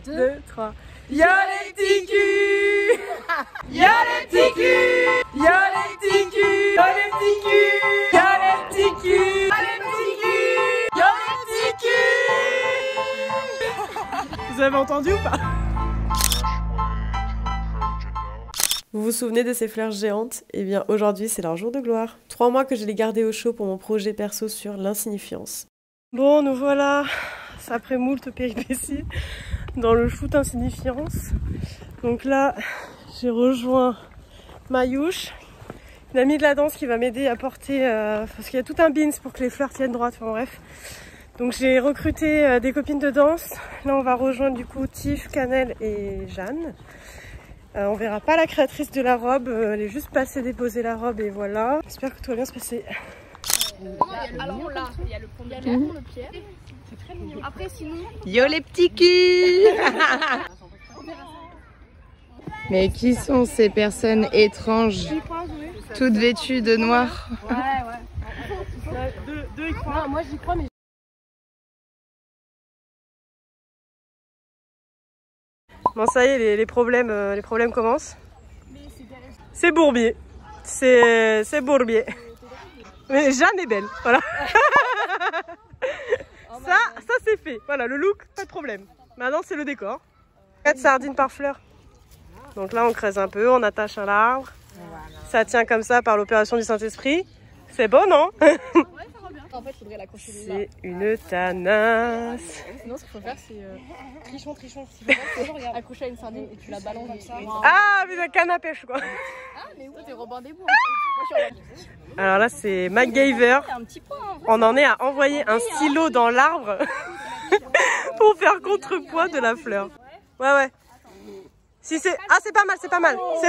2, 3. Y'a les petits culs. Y'a les petits culs. Y'a les petits culs. Y'a les petits culs. Y'a les petits culs. Y'a les petits culs. Y'a les petits culs. Vous avez entendu ou pas? Vous vous souvenez de ces fleurs géantes? Eh bien aujourd'hui c'est leur jour de gloire. 3 mois que je les gardais au chaud pour mon projet perso sur l'insignifiance. Bon, nous voilà, après moult péripéties, dans le shoot insignifiance. Donc là, j'ai rejoint Mayouche, une amie de la danse qui va m'aider à porter, parce qu'il y a tout un bins pour que les fleurs tiennent droite, enfin bref. Donc j'ai recruté des copines de danse. Là on va rejoindre du coup Tiff, Cannelle et Jeanne. On verra pas la créatrice de la robe, elle est juste passée déposer la robe et voilà. J'espère que tout va bien se passer. Alors là, il y a le pont de le Pierre. C'est très mignon. Après sinon... Yo les petits culs. Mais qui sont ces personnes étranges, toutes vêtues de noir? Ouais. Deux y croient. Non, moi j'y crois mais... Bon ça y est, les problèmes commencent. C'est Bourbier. C'est Bourbier. Mais Jeanne est belle, voilà. ça c'est fait. Voilà, le look, pas de problème. Maintenant c'est le décor. 4 sardines par fleur. Donc là on creuse un peu, on attache un arbre. Ça tient comme ça par l'opération du Saint-Esprit. C'est bon, non? En fait, il faudrait l'accrocher là. C'est une tanasse. Sinon, ce qu'il faut faire, c'est trichon. Accrocher à une sardine et tu la balances comme ça. Ah, mais la canne à pêche, quoi. Ah, mais toi, t'es Robin des Bois. Alors là, c'est MacGyver. On en est à envoyer un stylo dans l'arbre pour faire contrepoids de la fleur. Ouais. Si c'est... Ah, c'est pas mal. C'est pas mal. Wouh.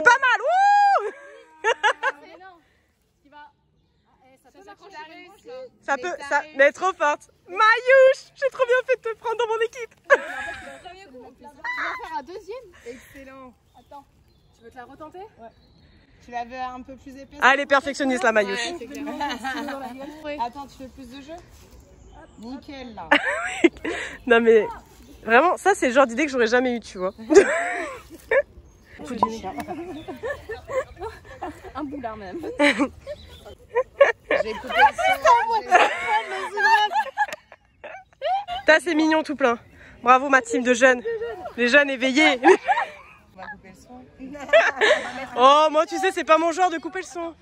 Ça peut... Mais trop forte. Mayouche, j'ai trop bien fait de te prendre dans mon équipe. Tu vas faire un deuxième. Excellent. Attends, tu veux te la retenter? Ouais. Tu la veux un peu plus épaisse? Ah, elle est perfectionniste, la Mayouche. Attends, tu fais plus de jeu? Nickel, là. Non, mais vraiment, ça, c'est le genre d'idée que j'aurais jamais eu, tu vois. Un boulard même. J'ai coupé le Ça, c'est mignon tout plein. Bravo, ma team de jeunes. Les jeunes éveillés. On va couper le son. Oh, moi, tu sais, c'est pas mon genre de couper le son.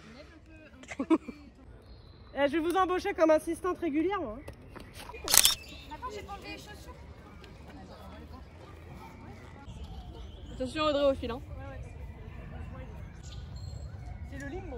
Je vais vous embaucher comme assistante régulière, moi. Attends, j'ai pas enlevé les chaussures. Attention, Audrey, au fil. Hein. C'est le limbo.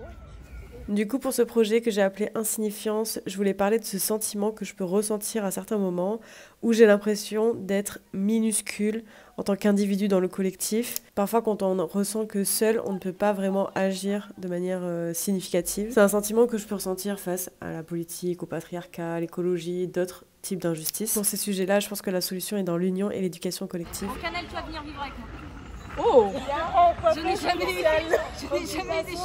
Du coup, pour ce projet que j'ai appelé Insignifiance, je voulais parler de ce sentiment que je peux ressentir à certains moments où j'ai l'impression d'être minuscule en tant qu'individu dans le collectif. Parfois, quand on ressent que seul, on ne peut pas vraiment agir de manière significative. C'est un sentiment que je peux ressentir face à la politique, au patriarcat, à l'écologie, d'autres types d'injustices. Pour ces sujets-là, je pense que la solution est dans l'union et l'éducation collective. Cannelle, tu vas venir vivre avec moi. Oh! Je n'ai jamais eu des cheveux aussi beaux de la vie.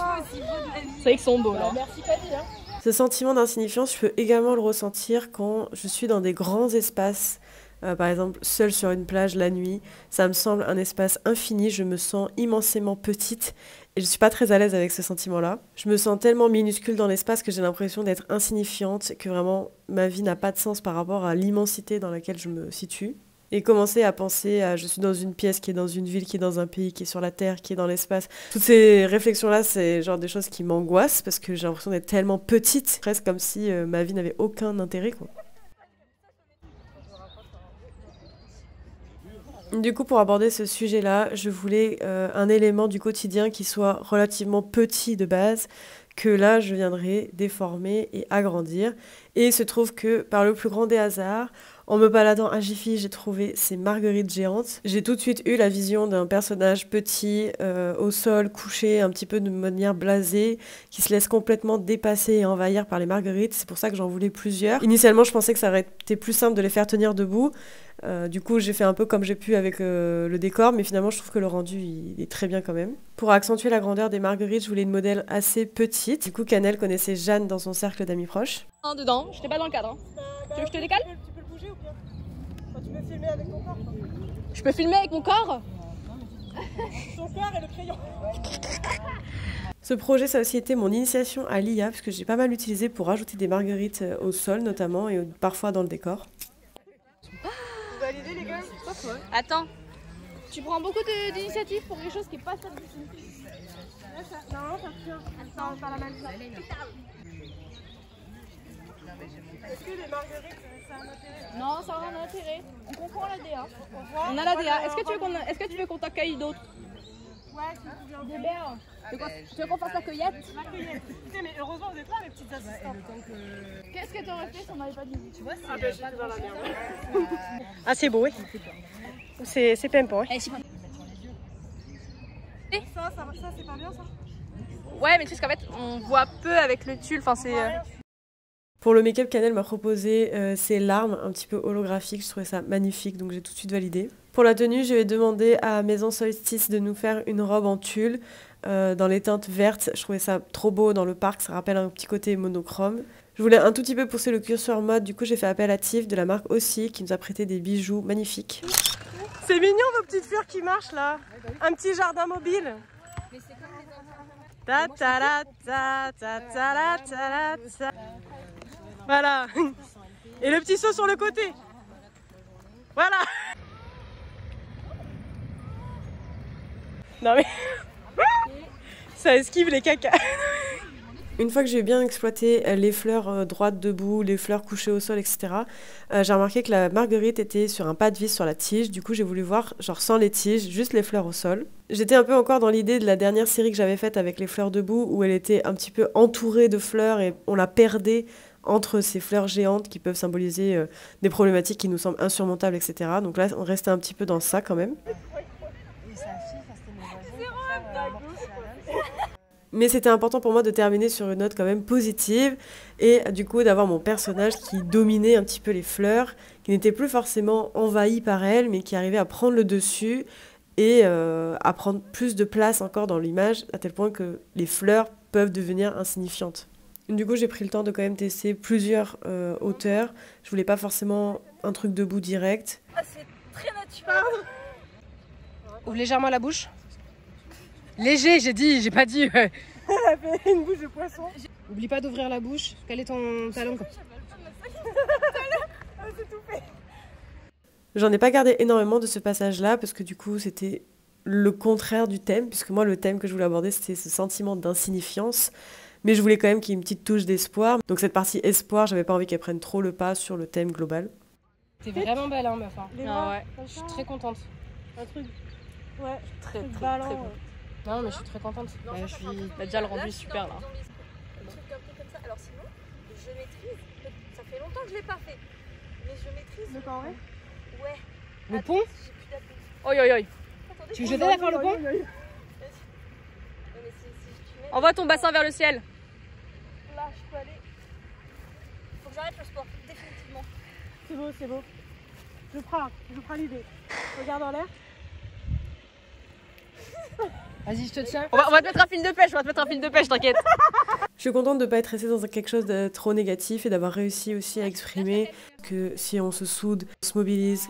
C'est vrai qu'ils sont beaux là. Merci Camille. Hein. Ce sentiment d'insignifiance, je peux également le ressentir quand je suis dans des grands espaces. Par exemple, seule sur une plage la nuit, ça me semble un espace infini, je me sens immensément petite et je suis pas très à l'aise avec ce sentiment-là. Je me sens tellement minuscule dans l'espace que j'ai l'impression d'être insignifiante, que vraiment ma vie n'a pas de sens par rapport à l'immensité dans laquelle je me situe. Et commencer à penser à je suis dans une pièce qui est dans une ville, qui est dans un pays, qui est sur la terre, qui est dans l'espace. Toutes ces réflexions-là, c'est genre des choses qui m'angoissent parce que j'ai l'impression d'être tellement petite, presque comme si ma vie n'avait aucun intérêt, quoi. Du coup, pour aborder ce sujet-là, je voulais un élément du quotidien qui soit relativement petit de base, que là, je viendrai déformer et agrandir. Et il se trouve que, par le plus grand des hasards, en me baladant à Jiffy, j'ai trouvé ces marguerites géantes. J'ai tout de suite eu la vision d'un personnage petit, au sol, couché, un petit peu de manière blasée, qui se laisse complètement dépasser et envahir par les marguerites. C'est pour ça que j'en voulais plusieurs. Initialement, je pensais que ça aurait été plus simple de les faire tenir debout. Du coup, j'ai fait un peu comme j'ai pu avec le décor, mais finalement, je trouve que le rendu il est très bien quand même. Pour accentuer la grandeur des marguerites, je voulais une modèle assez petite. Du coup, Cannelle connaissait Jeanne dans son cercle d'amis proches. Un dedans, je t'ai pas dans le cadre. Hein. Tu veux que je te décale? Tu peux le bouger ou bien? Tu peux filmer avec ton corps. Je peux filmer avec mon corps? Ton corps et le crayon. Ce projet, ça a aussi été mon initiation à l'IA, parce que j'ai pas mal utilisé pour rajouter des marguerites au sol notamment, et parfois dans le décor. Vous validez les gars? Attends. Tu prends beaucoup d'initiatives pour quelque chose qui est pas ça d'ici. Non, ça tient. Attends, pas la même chose. Est-ce que les marguerites, ça a un intérêt? Non, ça a un intérêt. On comprend la DA. On a la DA. Est-ce que tu veux qu'on t'accueille d'autres? Ouais, je me Des berres. Tu veux qu'on fasse la cueillette? La cueillette. Mais heureusement, vous êtes là, les petites assistantes. Qu'est-ce que t'aurais fait si on n'avait pas de musique? Tu vois, ah ben, j'étais dans la merde. Ah, c'est beau, oui. C'est pimpant, oui. Ça, c'est pas bien, ça? Ouais, mais tu sais qu'en fait, on voit peu avec le tulle. Enfin, c'est... Pour le make-up qu'Annelle m'a proposé, ces larmes un petit peu holographiques, je trouvais ça magnifique, donc j'ai tout de suite validé. Pour la tenue, je vais demander à Maison Solstice de nous faire une robe en tulle dans les teintes vertes. Je trouvais ça trop beau dans le parc, ça rappelle un petit côté monochrome. Je voulais un tout petit peu pousser le curseur mode, du coup j'ai fait appel à Tiff de la marque aussi, qui nous a prêté des bijoux magnifiques. C'est mignon vos petites fleurs qui marchent là. Un petit jardin mobile. Ta ta la ta ta ta la ta la ta. Voilà. Et le petit saut sur le côté. Voilà. Non mais ça esquive les cacas. Une fois que j'ai bien exploité les fleurs droites debout, les fleurs couchées au sol, etc., j'ai remarqué que la marguerite était sur un pas de vis sur la tige. Du coup, j'ai voulu voir, genre sans les tiges, juste les fleurs au sol. J'étais un peu encore dans l'idée de la dernière série que j'avais faite avec les fleurs debout, où elle était un petit peu entourée de fleurs et on la perdait entre ces fleurs géantes qui peuvent symboliser des problématiques qui nous semblent insurmontables, etc. Donc là, on restait un petit peu dans ça quand même. Mais c'était important pour moi de terminer sur une note quand même positive et du coup d'avoir mon personnage qui dominait un petit peu les fleurs, qui n'était plus forcément envahi par elles, mais qui arrivait à prendre le dessus et à prendre plus de place encore dans l'image, à tel point que les fleurs peuvent devenir insignifiantes. Du coup, j'ai pris le temps de quand même tester plusieurs hauteurs. Je voulais pas forcément un truc debout direct. Ah, c'est très naturel. Ouvre légèrement la bouche. Léger, j'ai pas dit. Elle a fait une bouche de poisson. Oublie pas d'ouvrir la bouche. Quel est ton talon? J'en ai pas gardé énormément de ce passage-là parce que du coup, c'était le contraire du thème, puisque moi, le thème que je voulais aborder, c'était ce sentiment d'insignifiance. Mais je voulais quand même qu'il y ait une petite touche d'espoir. Donc cette partie espoir, j'avais pas envie qu'elle prenne trop le pas sur le thème global. T'es vraiment belle, hein, meuf. Ah ouais. Je suis très contente. Un truc, ouais, Très ballant. bon. Non, mais je suis très contente. T'as déjà le rendu super là. Un truc un peu comme ça. Alors sinon, je maîtrise. Ça fait longtemps que je l'ai pas fait, mais je maîtrise. Le temps, ouais. Ouais. Le Attends, pont? j'ai plus d'appui. Oi oi oi. Attendez. Tu veux jeter d'accord le pont? Non, mais si tu mets Envoie ton bassin vers le ciel. là, je peux aller. Faut que j'arrête le sport, définitivement. C'est beau, c'est beau. Je prends l'idée. Regarde en l'air. Vas-y, je te tiens. On va te mettre un fil de pêche, t'inquiète. Je suis contente de ne pas être restée dans quelque chose de trop négatif et d'avoir réussi aussi à exprimer que si on se soude, on se mobilise,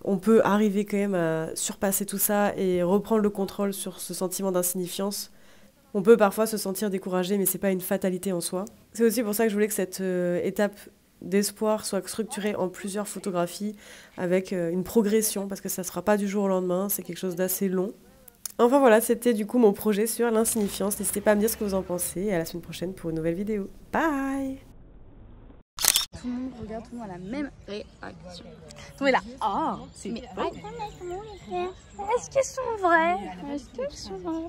on peut arriver quand même à surpasser tout ça et reprendre le contrôle sur ce sentiment d'insignifiance. On peut parfois se sentir découragé, mais c'est pas une fatalité en soi. C'est aussi pour ça que je voulais que cette étape d'espoir soit structurée en plusieurs photographies avec une progression, parce que ça ne sera pas du jour au lendemain, c'est quelque chose d'assez long. Enfin voilà, c'était du coup mon projet sur l'insignifiance. N'hésitez pas à me dire ce que vous en pensez et à la semaine prochaine pour une nouvelle vidéo. Bye! Tout le monde regarde, tout le monde a la même réaction. Tout est là. Ah, c'est Mais attends, mais comment les faire? Est-ce qu'elles sont vraies? Est-ce qu'elles sont vraies?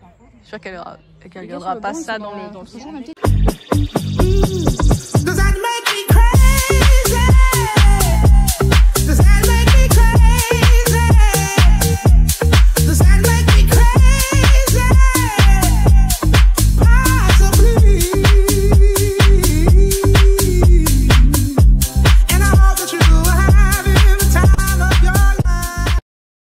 Je suis sûre qu'elle regardera pas ça dans le prochain.